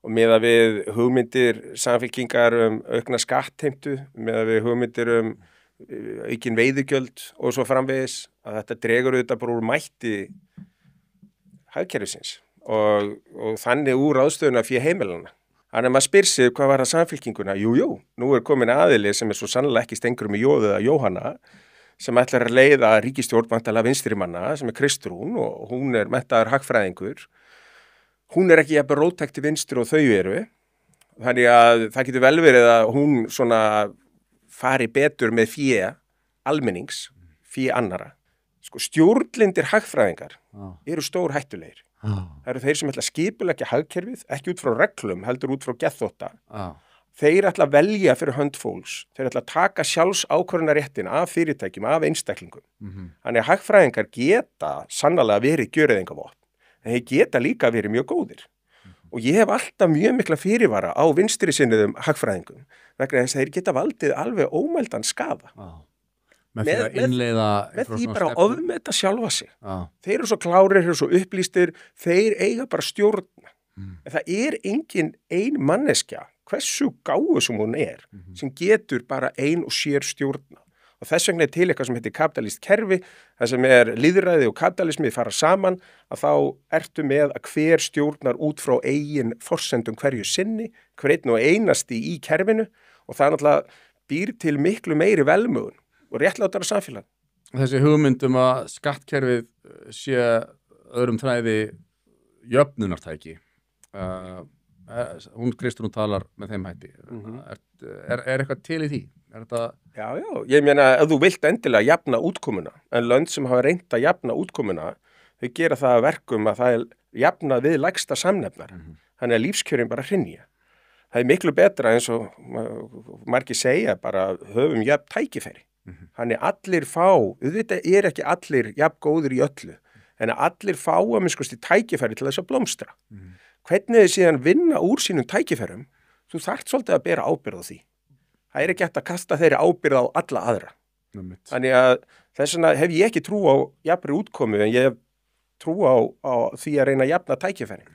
Og miðað við hugmyndir Samfylkingar aukna skattheimtu, miðað við hugmyndir aukin veiðigjöld og svo framvegis, að þetta dregur auðvitað bara úr mætti hagkerfisins og þannig úr ráðstöfuna fyrir heimilana. Þannig að maður spyr sig hvað var það Samfylkinguna? Jú, nú komin aðili sem svo sannlega ekki Steingrímur J eða Jóhanna, sem ætlar að leiða ríkisstjórn væntanlega vinstri manna, sem Kristrún og hún menntaður hagfræðingur. Hún ekki jafn róttækt til vinstri og þau eru, þannig að það getur vel verið að hún svona fari betur með fé almennings, fé annara. Sko stjórnlyndir hagfræðingar eru stór hættulegir. Það eru þeir sem ætla að skipuleggja hagkerfið, ekki út frá reglum, heldur út frá geðþótta. Þeir ætla að velja fyrir hönd fólks, þeir ætla að taka sjálfsákvörðunarréttin af fyrirtækjum, af einstaklingum. Þannig að hagfræðingar geta sannarlega verið gjöreyðingavopn, en þeir geta líka verið mjög góðir. Og ég hef alltaf mjög mikla fyrirvara á vinstri sinniðum hagfræðingum, vegna þess að þeir geta valdið alveg ómældan skaða. Með því bara að ofmeta sjálfa sig. Þeir eru svo klárir, þeir eru svo upplýstir, þeir eiga bara stjórna. En það engin ein manneskja, hversu gáfu sem hún sem getur bara ein og sér stjórna. Og þess vegna til eitthvað sem heitir kapitalist kerfi, það sem lýðræði og kapitalismi fara saman, að þá ertu með að hver stjórnar út frá eigin forsendum hverju sinni, hver einn og einasti í kerfinu, og það náttúrulega býr til miklu meiri velmögun og réttlátara samfélag. Þessi hugmynd að skattkerfið sé öðrum þræði jöfnunartæki. Hún Kristrún talar með þeim hætti. Eitthvað til í því? Já, ég meina ef þú vilt endilega jafna útkomuna, en lönd sem hafa reynt að jafna útkomuna, þau gera það að verkum að það jafna við lægsta samnefnar. Þannig að lífskjörin bara hrynja. Það miklu betra eins og margir segja bara höfum jafn tækifæri. Þannig allir fá, auðvitað ekki allir jafn góðir í öllu, en allir fá að minnst tækifæri til þess að blómstra. Hvernig þið síðan vinna úr sínum tækifærum, þú þarft svolítið að bera ábyrgð á því. Það ekki hægt að kasta þeirri ábyrgð á alla aðra. Þannig að þess vegna hef ég ekki trú á jafnri útkomu, en ég hef trú á því að reyna að jafna tækifæri.